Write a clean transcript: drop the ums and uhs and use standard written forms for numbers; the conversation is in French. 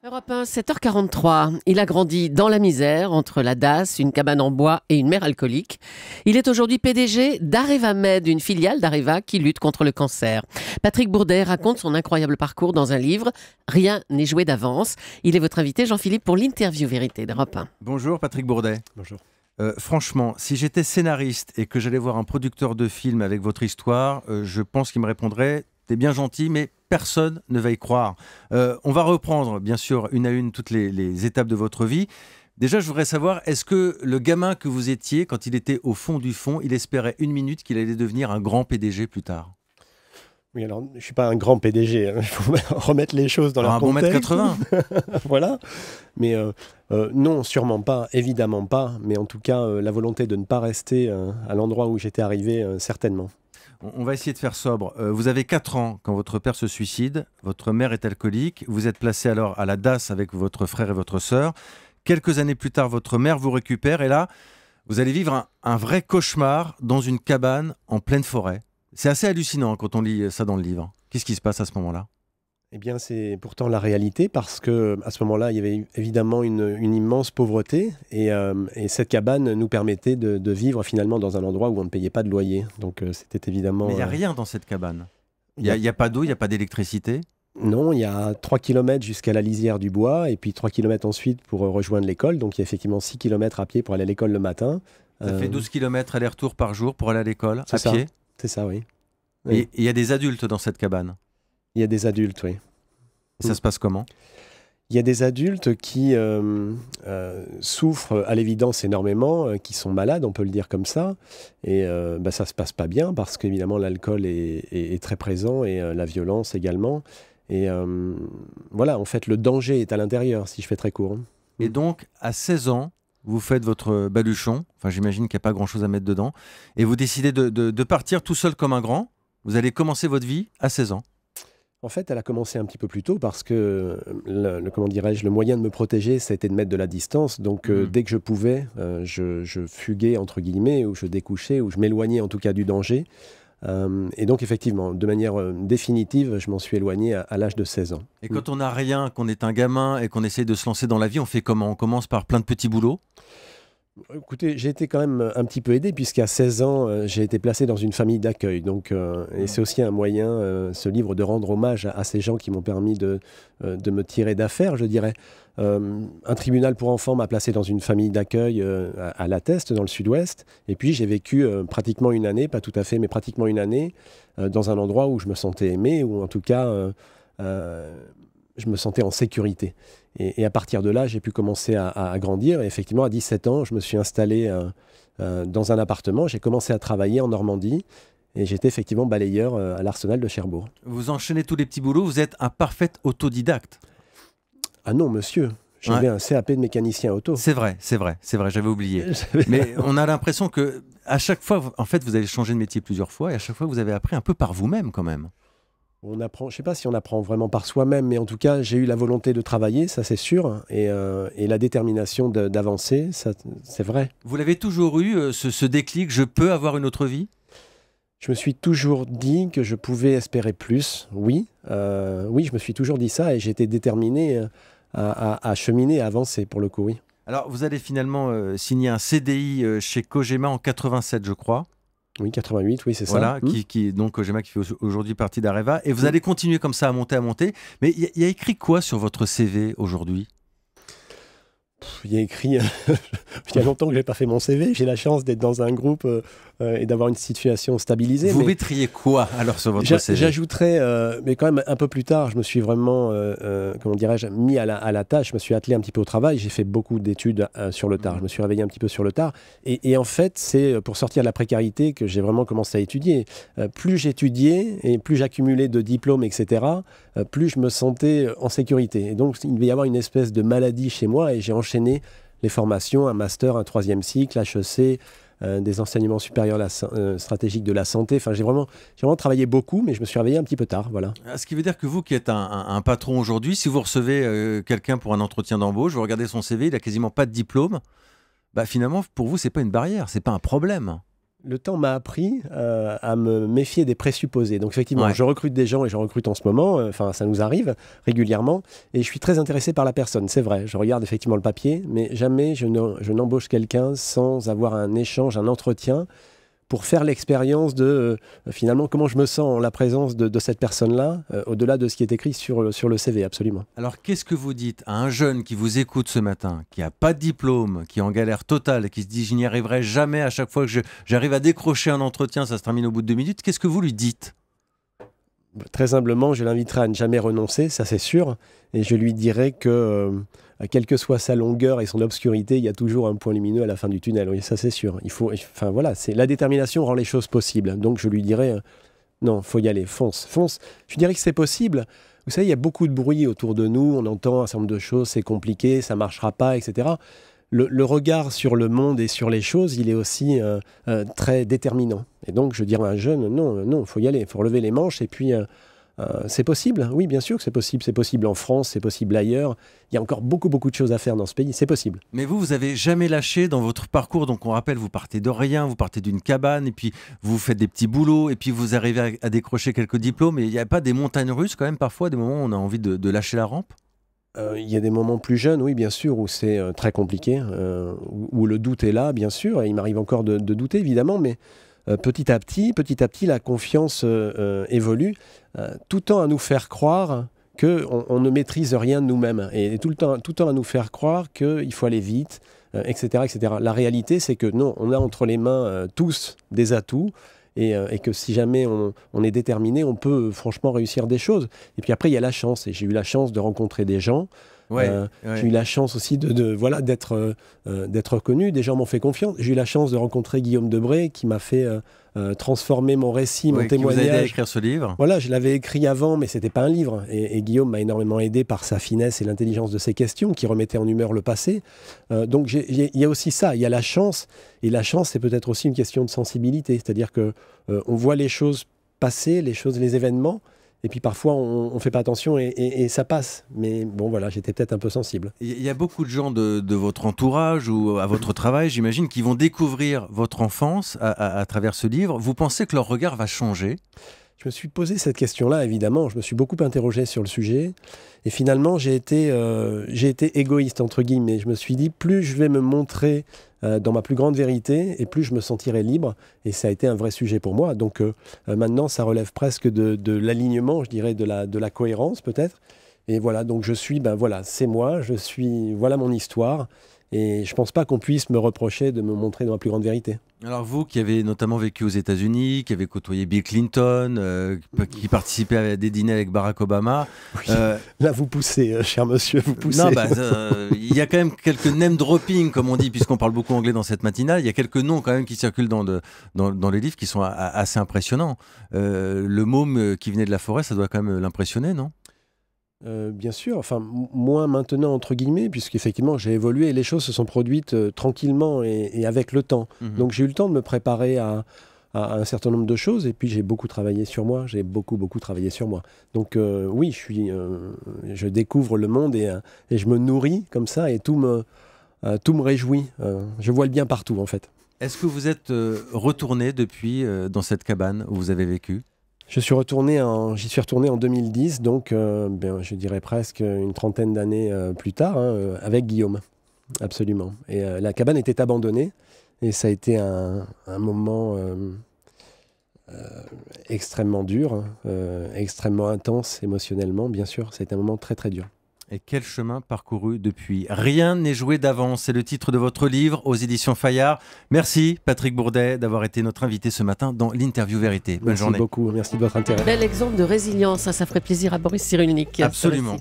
Europe 1, 7h43. Il a grandi dans la misère, entre la DAS, une cabane en bois et une mère alcoolique. Il est aujourd'hui PDG d'Areva Med, une filiale d'Areva qui lutte contre le cancer. Patrick Bourdet raconte son incroyable parcours dans un livre « Rien n'est joué d'avance ». Il est votre invité, Jean-Philippe, pour l'interview vérité d'Europe 1. Bonjour Patrick Bourdet. Bonjour. Franchement, si j'étais scénariste et que j'allais voir un producteur de film avec votre histoire, je pense qu'il me répondrait « T'es bien gentil, mais personne ne va y croire ». On va reprendre, bien sûr, une à une toutes les étapes de votre vie. Déjà, je voudrais savoir, est-ce que le gamin que vous étiez, quand il était au fond du fond, il espérait une minute qu'il allait devenir un grand PDG plus tard? Oui, alors, je ne suis pas un grand PDG. Il faut remettre les choses dans leur contexte. Un bon mètre 80. Voilà. Mais non, sûrement pas, évidemment pas. Mais en tout cas, la volonté de ne pas rester à l'endroit où j'étais arrivé, certainement. On va essayer de faire sobre. Vous avez 4 ans quand votre père se suicide. Votre mère est alcoolique. Vous êtes placé alors à la DAS avec votre frère et votre sœur. Quelques années plus tard, votre mère vous récupère. Et là, vous allez vivre un vrai cauchemar dans une cabane en pleine forêt. C'est assez hallucinant quand on lit ça dans le livre. Qu'est-ce qui se passe à ce moment-là? Eh bien, c'est pourtant la réalité parce que à ce moment-là, il y avait évidemment une immense pauvreté et cette cabane nous permettait de vivre finalement dans un endroit où on ne payait pas de loyer. Donc, c'était évidemment... Mais il n'y a rien dans cette cabane. Il n'y a pas d'eau, il n'y a pas d'électricité. Non, il y a 3 km jusqu'à la lisière du bois et puis 3 km ensuite pour rejoindre l'école. Donc, il y a effectivement 6 km à pied pour aller à l'école le matin. Ça fait 12 km aller-retour par jour pour aller à l'école, à pied. C'est ça, oui. Et il y a des adultes dans cette cabane? Il y a des adultes, oui. Et ça se passe comment? Il y a des adultes qui souffrent à l'évidence énormément, qui sont malades, on peut le dire comme ça. Et ça ne se passe pas bien parce qu'évidemment l'alcool est très présent et la violence également. Et voilà, en fait, le danger est à l'intérieur, si je fais très court. Et donc, à 16 ans, vous faites votre baluchon, enfin j'imagine qu'il n'y a pas grand-chose à mettre dedans, et vous décidez de partir tout seul comme un grand. Vous allez commencer votre vie à 16 ans. En fait, elle a commencé un petit peu plus tôt parce que, comment dirais-je, le moyen de me protéger, ça a été de mettre de la distance. Donc, dès que je pouvais, je fuguais, entre guillemets, ou je découchais, ou je m'éloignais en tout cas du danger. Et donc, effectivement, de manière définitive, je m'en suis éloigné à l'âge de 16 ans. Et quand on n'a rien, qu'on est un gamin et qu'on essaie de se lancer dans la vie, on fait comment? On commence par plein de petits boulots? Écoutez, j'ai été quand même un petit peu aidé puisqu'à 16 ans, j'ai été placé dans une famille d'accueil. Donc, et c'est aussi un moyen, ce livre, de rendre hommage à ces gens qui m'ont permis de me tirer d'affaire, je dirais. Un tribunal pour enfants m'a placé dans une famille d'accueil à La Teste, dans le sud-ouest. Et puis, j'ai vécu pratiquement une année, pas tout à fait, mais pratiquement une année, dans un endroit où je me sentais aimé, ou en tout cas, je me sentais en sécurité. Et à partir de là, j'ai pu commencer à grandir. Et effectivement, à 17 ans, je me suis installé dans un appartement. J'ai commencé à travailler en Normandie. Et j'étais effectivement balayeur à l'Arsenal de Cherbourg. Vous enchaînez tous les petits boulots. Vous êtes un parfait autodidacte. Ah non, monsieur. J'avais un CAP de mécanicien auto. C'est vrai, j'avais oublié. Mais on a l'impression que à chaque fois, en fait, vous avez changé de métier plusieurs fois. Et à chaque fois, vous avez appris un peu par vous-même quand même. On apprend, je ne sais pas si on apprend vraiment par soi-même, mais en tout cas, j'ai eu la volonté de travailler, ça c'est sûr, et la détermination d'avancer, ça c'est vrai. Vous l'avez toujours eu, ce déclic, je peux avoir une autre vie? Je me suis toujours dit que je pouvais espérer plus, oui. Oui, je me suis toujours dit ça, et j'étais déterminé à cheminer, à avancer, pour le coup, oui. Alors, vous allez finalement signer un CDI chez Cogema en 87, je crois. Oui, 88, oui, c'est ça. Voilà, donc Cogema qui fait aujourd'hui partie d'Areva. Et vous allez continuer comme ça à monter. Mais il y a écrit quoi sur votre CV aujourd'hui? Il y a écrit, il y a longtemps que je n'ai pas fait mon CV. J'ai la chance d'être dans un groupe et d'avoir une situation stabilisée. Vous mettriez quoi alors sur votre CV? J'ajouterais, mais quand même un peu plus tard, je me suis vraiment, comment dirais-je, mis à la tâche. Je me suis attelé un petit peu au travail. J'ai fait beaucoup d'études sur le tard. Je me suis réveillé un petit peu sur le tard. Et en fait, c'est pour sortir de la précarité que j'ai vraiment commencé à étudier. Plus j'étudiais et plus j'accumulais de diplômes, etc., plus je me sentais en sécurité. Et donc, il devait y avoir une espèce de maladie chez moi et j'ai enchaîné les formations, un master, un 3e cycle, HEC, des enseignements supérieurs stratégiques de la santé. Enfin, j'ai vraiment travaillé beaucoup, mais je me suis réveillé un petit peu tard. Voilà. Ce qui veut dire que vous qui êtes un patron aujourd'hui, si vous recevez quelqu'un pour un entretien d'embauche, vous regardez son CV, il n'a quasiment pas de diplôme, bah finalement, pour vous, ce n'est pas une barrière, ce n'est pas un problème. Le temps m'a appris à me méfier des présupposés. Donc effectivement, je recrute des gens et j'en recrute en ce moment. Enfin, ça nous arrive régulièrement. Et je suis très intéressé par la personne, c'est vrai. Je regarde effectivement le papier, mais jamais je n'embauche quelqu'un sans avoir un échange, un entretien pour faire l'expérience de finalement comment je me sens en la présence de cette personne-là, au-delà de ce qui est écrit sur le CV, absolument. Alors qu'est-ce que vous dites à un jeune qui vous écoute ce matin, qui n'a pas de diplôme, qui est en galère totale, qui se dit je n'y arriverai jamais à chaque fois que j'arrive à décrocher un entretien, ça se termine au bout de 2 minutes, qu'est-ce que vous lui dites ? Très humblement, je l'inviterai à ne jamais renoncer, ça c'est sûr, et je lui dirai que quelle que soit sa longueur et son obscurité, il y a toujours un point lumineux à la fin du tunnel. Oui, ça c'est sûr. Enfin voilà, la détermination rend les choses possibles. Donc je lui dirais non, faut y aller, fonce. Je dirais que c'est possible. Vous savez, il y a beaucoup de bruit autour de nous. On entend un certain nombre de choses, c'est compliqué, ça marchera pas, etc. Le regard sur le monde et sur les choses, il est aussi très déterminant. Et donc je dirais à un jeune non, faut y aller, faut relever les manches et puis c'est possible, oui, bien sûr que c'est possible. C'est possible en France, c'est possible ailleurs. Il y a encore beaucoup de choses à faire dans ce pays, c'est possible. Mais vous avez jamais lâché dans votre parcours. Donc on rappelle, vous partez de rien, vous partez d'une cabane, et puis vous faites des petits boulots, et puis vous arrivez à décrocher quelques diplômes. Et il n'y a pas des montagnes russes quand même parfois, des moments où on a envie de lâcher la rampe ? Il y a des moments plus jeunes, oui, bien sûr, où c'est très compliqué, où le doute est là, bien sûr. Et il m'arrive encore de douter, évidemment, mais petit à petit, la confiance évolue, tout le temps à nous faire croire qu'on ne maîtrise rien de nous-mêmes, et tout le temps à nous faire croire qu'il faut aller vite, etc., etc. La réalité, c'est que non, on a entre les mains tous des atouts, et que si jamais on est déterminé, on peut franchement réussir des choses. Et puis après, il y a la chance, et j'ai eu la chance de rencontrer des gens. J'ai eu la chance aussi d'être reconnu. Des gens m'ont fait confiance. J'ai eu la chance de rencontrer Guillaume Debré qui m'a fait transformer mon récit, mon témoignage. Qui vous a aidé à écrire ce livre. Voilà, je l'avais écrit avant, mais c'était pas un livre. Et Guillaume m'a énormément aidé par sa finesse et l'intelligence de ses questions qui remettaient en humeur le passé. Donc il y a aussi ça, il y a la chance. Et la chance, c'est peut-être aussi une question de sensibilité. C'est-à-dire que on voit les choses passer, les événements. Et puis parfois, on ne fait pas attention et ça passe. Mais bon, voilà, j'étais peut-être un peu sensible. Il y a beaucoup de gens de votre entourage ou à votre travail, j'imagine, qui vont découvrir votre enfance à travers ce livre. Vous pensez que leur regard va changer ? Je me suis posé cette question-là, évidemment. Je me suis beaucoup interrogé sur le sujet. Et finalement, j'ai été égoïste, entre guillemets. Je me suis dit, plus je vais me montrer dans ma plus grande vérité, et plus je me sentirai libre. Et ça a été un vrai sujet pour moi. Donc maintenant, ça relève presque de l'alignement, je dirais, de la cohérence, peut-être. Et voilà, donc je suis, voilà, c'est moi, voilà mon histoire. Et je ne pense pas qu'on puisse me reprocher de me montrer dans ma plus grande vérité. Alors vous, qui avez notamment vécu aux États-Unis, qui avez côtoyé Bill Clinton, qui participait à des dîners avec Barack Obama... Oui. Là, vous poussez, cher monsieur, vous poussez. Non, il y a quand même quelques name dropping, comme on dit, puisqu'on parle beaucoup anglais dans cette matinale. Il y a quelques noms quand même qui circulent dans les livres qui sont assez impressionnants. Le môme qui venait de la forêt, ça doit quand même l'impressionner, non ? Bien sûr, enfin moins maintenant entre guillemets, puisqu'effectivement j'ai évolué et les choses se sont produites tranquillement et avec le temps. Donc j'ai eu le temps de me préparer à un certain nombre de choses et puis j'ai beaucoup travaillé sur moi, Donc oui, je découvre le monde et je me nourris comme ça et tout me réjouit. Je vois le bien partout en fait. Est-ce que vous êtes retourné depuis dans cette cabane où vous avez vécu ? J'y suis retourné en 2010, donc je dirais presque une trentaine d'années plus tard, avec Guillaume, absolument. Et la cabane était abandonnée, et ça a été un moment extrêmement dur, extrêmement intense émotionnellement, bien sûr. Ça a été un moment très très dur. Et quel chemin parcouru depuis ? Rien n'est joué d'avance, c'est le titre de votre livre aux éditions Fayard. Merci Patrick Bourdet d'avoir été notre invité ce matin dans l'Interview Vérité. Bonne journée. Merci beaucoup, merci de votre intérêt. Bel exemple de résilience, ça ferait plaisir à Boris Cyrulnik. Absolument.